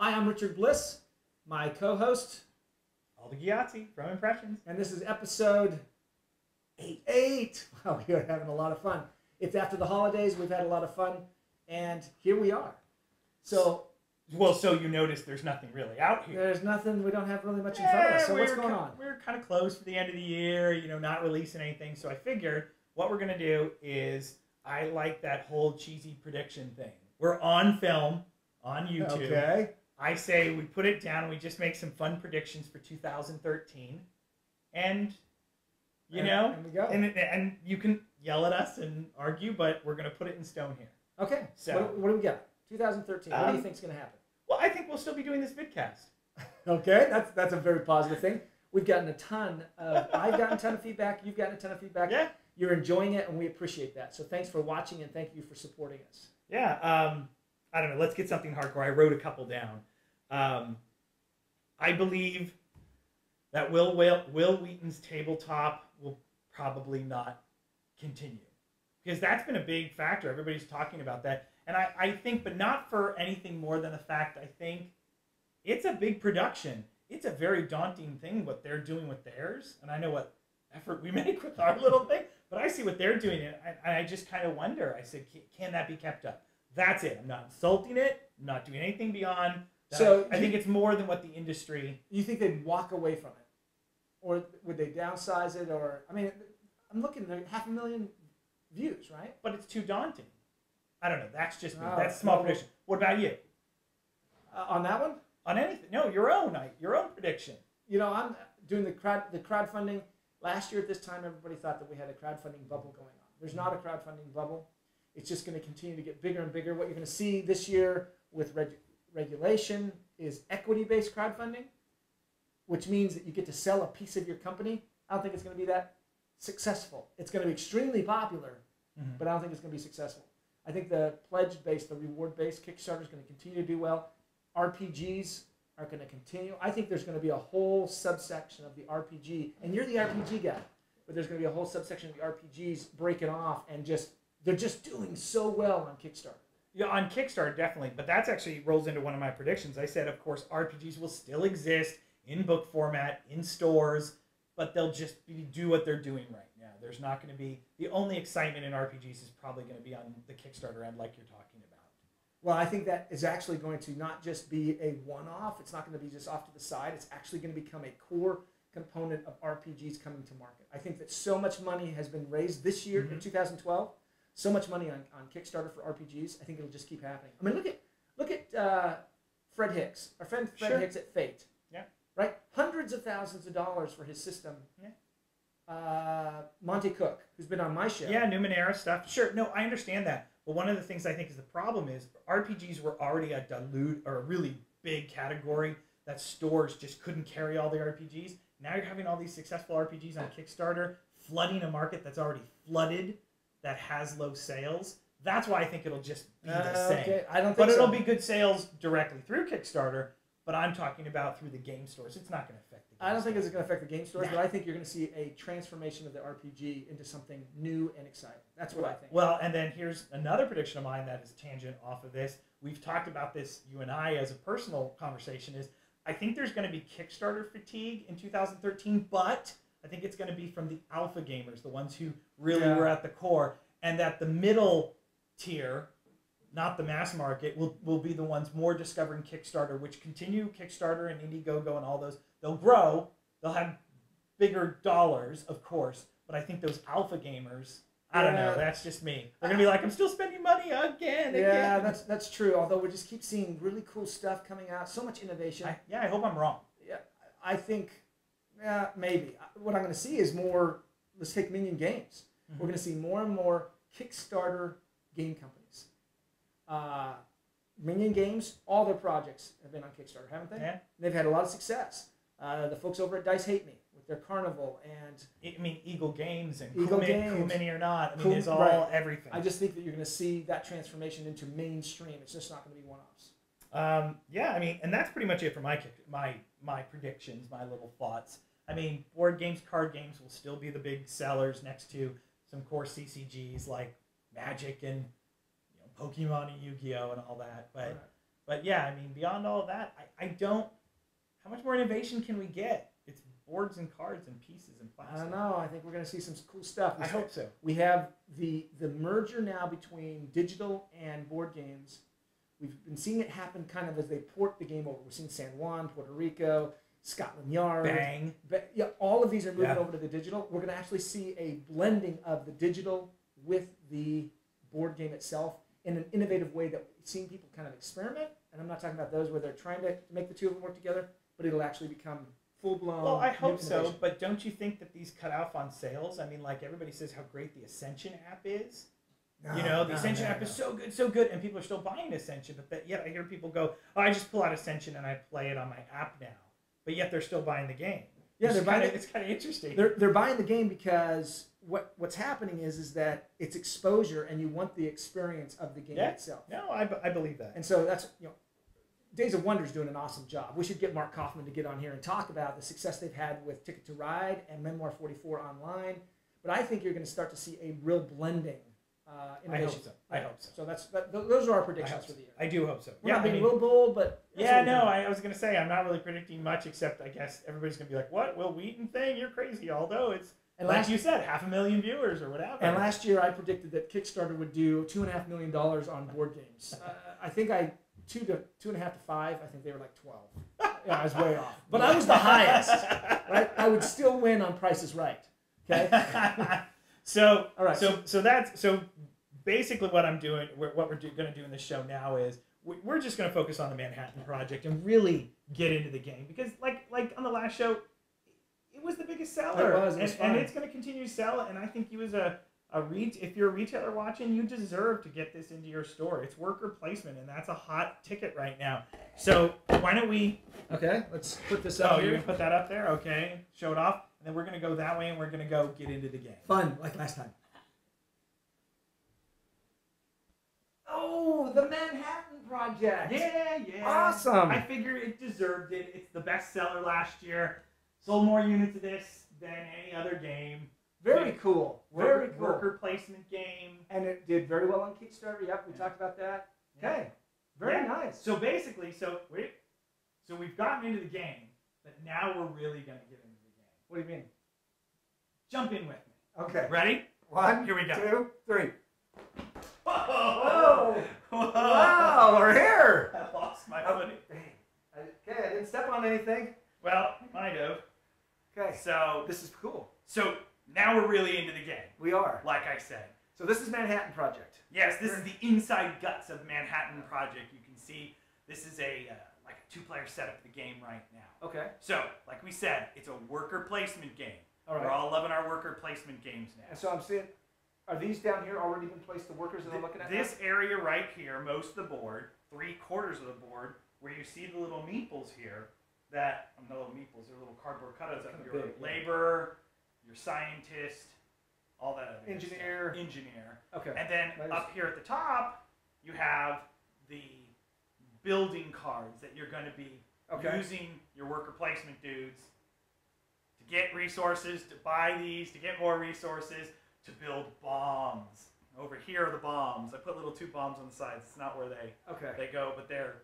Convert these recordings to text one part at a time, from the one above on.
Hi, I'm Richard Bliss, my co-host. Aldo from Impressions. And this is episode 8. Wow, we are having a lot of fun. It's after the holidays. We've had a lot of fun. And here we are. So you notice there's nothing really out here. There's nothing. We don't have really much in front of us. So what's going on? We're kind of close for the end of the year, not releasing anything. So I figured what we're going to do is, I like that whole cheesy prediction thing. We're on film, on YouTube. Okay. I say we put it down and we just make some fun predictions for 2013. And, and we go. And you can yell at us and argue, but we're going to put it in stone here. Okay. So what do we got? 2013. What do you think is going to happen? Well, I think we'll still be doing this vidcast. Okay, that's a very positive thing. We've gotten I've gotten a ton of feedback. You've gotten a ton of feedback. Yeah. You're enjoying it, and we appreciate that. So thanks for watching, and thank you for supporting us. Yeah. I don't know. Let's get something hardcore. I wrote a couple down. I believe that Will Wheaton's tabletop will probably not continue, because that's been a big factor. Everybody's talking about that. And I think, but not for anything more than the fact, I think it's a big production. It's a very daunting thing what they're doing with theirs. And I know what effort we make with our little thing, but I see what they're doing. And I just kind of wonder, I said, can that be kept up? That's it. I'm not insulting it. I'm not doing anything beyond that. So I think it's more than what the industry... You think they'd walk away from it? Or would they downsize it? Or, I mean, I'm looking at 500,000 views, right? But it's too daunting. I don't know. That's just me. That's a small prediction. What about you? On that one? On anything? No, your own prediction. I'm doing the crowdfunding. Last year at this time, everybody thought that we had a crowdfunding bubble going on. There's not a crowdfunding bubble. It's just going to continue to get bigger and bigger. What you're going to see this year with regulation is equity-based crowdfunding, which means that you get to sell a piece of your company. I don't think it's going to be that successful. It's going to be extremely popular, but I don't think it's going to be successful. I think the pledge-based, the reward-based Kickstarter is going to continue to do well. RPGs are going to continue. I think there's going to be a whole subsection of the RPG, and you're the RPG guy, but there's going to be a whole subsection of the RPGs breaking off, and they're just doing so well on Kickstarter. Yeah, on Kickstarter, definitely. But that's actually rolls into one of my predictions. I said, of course, RPGs will still exist in book format, in stores, but they'll just do what they're doing right now. There's not going to be... The only excitement in RPGs is probably going to be on the Kickstarter end, like you're talking about. Well, I think that is actually going to not just be a one-off. It's not going to be just off to the side. It's actually going to become a core component of RPGs coming to market. I think that so much money has been raised this year in 2012. So much money on Kickstarter for RPGs. I think it'll just keep happening. I mean, look at Fred Hicks, our friend Fred Hicks at Fate. Yeah. Right? Hundreds of thousands of dollars for his system. Yeah. Monty Cook, who's been on my show. Yeah, Numenera stuff. Sure. No, I understand that. But one of the things I think is the problem is RPGs were already a really big category that stores just couldn't carry all the RPGs. Now you're having all these successful RPGs on Kickstarter, flooding a market that's already flooded, that has low sales. That's why I think it'll just be the same. Okay. I don't think but so. It'll be good sales directly through Kickstarter, but I'm talking about through the game stores. It's not going to affect the game I don't think stores. it's going to affect the game stores, but I think you're going to see a transformation of the RPG into something new and exciting. That's what I think. Well, and then here's another prediction of mine that is tangent off of this. We've talked about this, you and I, as a personal conversation, is I think there's going to be Kickstarter fatigue in 2013, but I think it's going to be from the alpha gamers, the ones who really were at the core, and that the middle tier, not the mass market, will be the ones more discovering Kickstarter, which continue Kickstarter and Indiegogo and all those. They'll grow. They'll have bigger dollars, of course, but I think those alpha gamers, I don't know, that's just me. They're going to be like, I'm still spending money again. Yeah, that's true, although we just keep seeing really cool stuff coming out, so much innovation. I hope I'm wrong. Yeah, I think, maybe. What I'm going to see is more, let's take Minion Games. We're going to see more and more Kickstarter game companies. Minion Games, all their projects have been on Kickstarter, haven't they? Yeah. They've had a lot of success. The folks over at Dice Hate Me with their Carnival and... I mean, Eagle Games and Eagle Games. Cool Mini or not. I mean, it's all everything. I just think that you're going to see that transformation into mainstream. It's just not going to be one-offs. Yeah, I mean, and that's pretty much it for my predictions, my little thoughts. I mean, board games, card games will still be the big sellers next to some core CCGs like Magic and Pokemon and Yu-Gi-Oh and all that. But yeah, I mean, beyond all of that, I don't. How much more innovation can we get? It's boards and cards and pieces and plastic. I don't know. I think we're going to see some cool stuff. I hope so. We have the merger now between digital and board games. We've been seeing it happen kind of as they port the game over. We're seeing San Juan, Puerto Rico, Scotland Yard. Bang. Yeah, all of these are moving over to the digital. We're going to actually see a blending of the digital with the board game itself in an innovative way that we've seen people kind of experiment. And I'm not talking about those where they're trying to make the two of them work together, but it'll actually become full-blown. Well, I hope so, but don't you think that these cut off on sales? I mean, like everybody says how great the Ascension app is. No, the Ascension app is so good, and people are still buying Ascension, but yet I hear people go, oh, I just pull out Ascension and I play it on my app now. But yet they're still buying the game. Yeah, they're buying it. It's kind of interesting. They're buying the game because what's happening is that it's exposure, and you want the experience of the game itself. No, I believe that. And so that's, Days of Wonder's doing an awesome job. We should get Mark Kaufman to get on here and talk about the success they've had with Ticket to Ride and Memoir 44 online. But I think you're going to start to see a real blending. Innovation. I hope so. So those are our predictions for the year. I do hope so. We're not being real bold, but I was going to say I'm not really predicting much, except I guess everybody's going to be like, "What, Will Wheaton thing? You're crazy." Although it's like you said, 500,000 viewers or whatever. And last year I predicted that Kickstarter would do $2.5 million on board games. I think two and a half to 5. I think they were like 12. Yeah, I was way off, but I was the highest. Right? I would still win on Price is Right. Okay. So, all right. So basically what I'm doing, what we're going to do in this show now is we're just going to focus on the Manhattan Project and really get into the game because like on the last show, it was the biggest seller. It was and it's going to continue to sell. And I think you as if you're a retailer watching, you deserve to get this into your store. It's worker placement, and that's a hot ticket right now. So why don't we? Okay, let's put this up. Oh, you're going to put that up there? Okay, show it off. And then we're going to go that way, and we're going to go get into the game. Fun, like last time. Oh, the Manhattan Project. Yeah. Awesome. I figure it deserved it. It's the best seller last year. Sold more units of this than any other game. Very cool. Very cool. Worker placement game. And it did very well on Kickstarter. Yep, we talked about that. Okay. Very nice. So basically, so we've gotten into the game, but now we're really going to get into the game. What do you mean? Jump in with me. Okay. Ready? 1, here we go. 2, 3. Whoa! Wow, we're here. I lost my footing. Okay, I didn't step on anything. Well, might have. Okay. So this is cool. So now we're really into the game. We are. Like I said. So this is Manhattan Project. Yes, this is the inside guts of Manhattan Project. You can see this is like a 2-player setup of the game right now. Okay. So, like we said, it's a worker placement game. All right. We're all loving our worker placement games now. And so I'm seeing, are these down here already been placed, the workers that I'm looking at? This area right here, most of the board, 3/4 of the board, where you see the little meeples here, that, not little meeples, they're little cardboard cutouts of your laborer, your scientist, all that other engineer. Stuff. Engineer. Okay. And then up here at the top, you have the building cards that you're going to be using your worker placement dudes to get resources, to buy these, to get more resources, to build bombs. Over here are the bombs. I put little 2 bombs on the sides. It's not where they go, but there's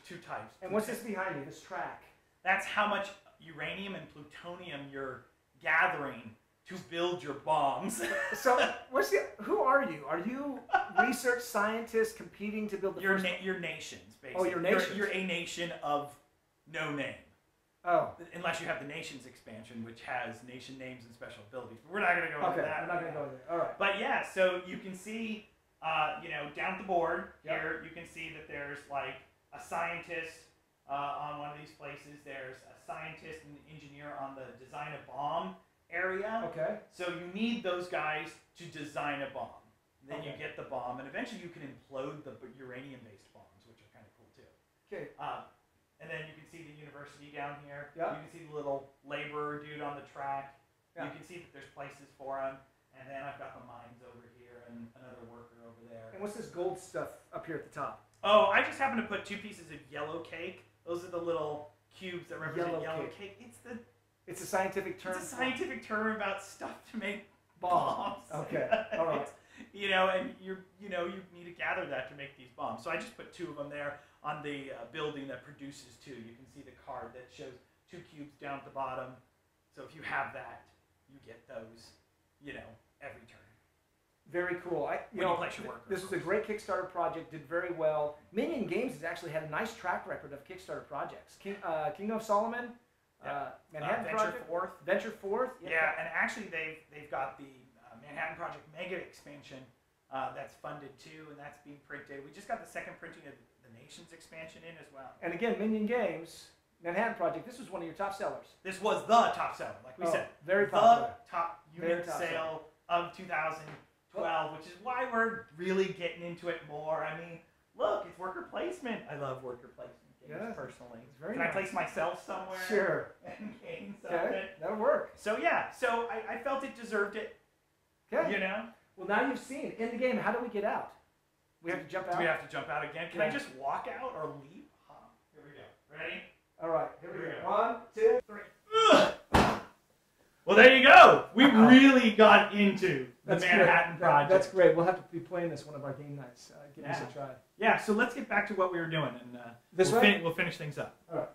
2 types. And what's this behind me, this track? That's how much uranium and plutonium you're gathering to build your bombs. So, who are you? Are you research scientists competing to build the your nations, basically. Oh, your nations. You're a nation of no name. Oh. Unless you have the nations expansion, which has nation names and special abilities. But we're not going to go into that. We're not going to go there. All right. But yeah, so you can see, down at the board here, you can see that there's like a scientist on one of these places. There's a scientist and engineer on the design a bomb area. Okay. So you need those guys to design a bomb. Then you get the bomb, and eventually you can implode the uranium-based bombs, which are kind of cool too. Okay. And then you can see the university down here. Yeah. You can see the little laborer dude on the track. Yeah. You can see that there's places for him. And then I've got the mines over here and another worker over there. And what's this gold stuff up here at the top? Oh, I just happened to put 2 pieces of yellow cake. Those are the little cubes that represent yellow cake. It's a scientific term. It's a scientific term about stuff to make bombs. Okay. All right. And you need to gather that to make these bombs. So I just put 2 of them there. on the building that produces 2. You can see the card that shows 2 cubes down at the bottom. So if you have that, you get those, every turn. Very cool. This was a great Kickstarter project, did very well. Minion Games has actually had a nice track record of Kickstarter projects. Kingdom of Solomon, Manhattan Project, Venture Forth. Yeah, and actually they've got the Manhattan Project Mega expansion that's funded too, and that's being printed. We just got the second printing of the Nations expansion in as well. And again, Minion Games, Manhattan Project, this was one of your top sellers. This was the top seller, like we said. Very popular. The top unit sale of 2012, which is why we're really getting into it more. I mean, look, it's worker placement. I love worker placement games personally. It's very nice. I place myself somewhere? Sure. And gain something? That'll work. So yeah, so I felt it deserved it. Okay. Well, now you've seen in the game. How do we get out? We have to jump out. Do we have to jump out again? Can I just walk out or leave? Here we go. Ready? All right. Here we go. 1, 2, 3. Well, there you go. We really got into the Manhattan Project. That's great. We'll have to be playing this one of our game nights. Give this a try. Yeah. So let's get back to what we were doing, and we'll finish things up. All right.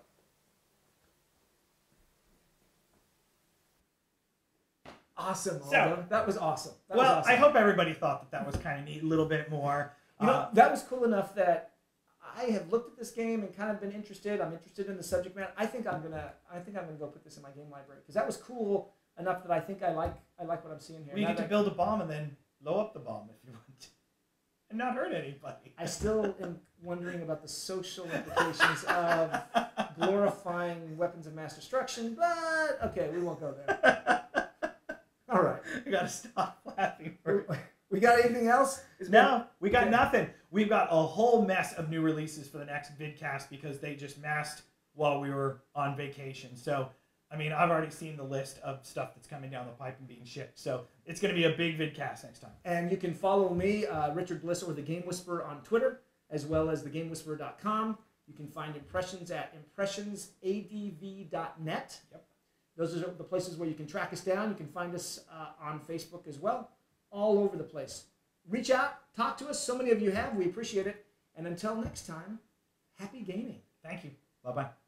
Awesome, Aldo. So, that was awesome. That was awesome. I hope everybody thought that was kind of neat, a little bit more. That was cool enough that I have looked at this game and kind of been interested. I'm interested in the subject matter. I think I'm gonna go put this in my game library because that was cool enough that I think I like what I'm seeing here. We get to build a bomb and then blow up the bomb if you want to, and not hurt anybody. I still am wondering about the social implications of glorifying weapons of mass destruction, but okay, we won't go there. All right. We got to stop laughing. We got anything else? No, we got nothing. We've got a whole mess of new releases for the next Vidcast because they just masked while we were on vacation. So, I mean, I've already seen the list of stuff that's coming down the pipe and being shipped. So, it's going to be a big Vidcast next time. And you can follow me, Richard Bliss, or The Game Whisperer on Twitter, as well as thegamewhisperer.com. You can find impressions at impressionsadv.net. Yep. Those are the places where you can track us down. You can find us on Facebook as well, all over the place. Reach out, talk to us. So many of you have. We appreciate it. And until next time, happy gaming. Thank you. Bye-bye.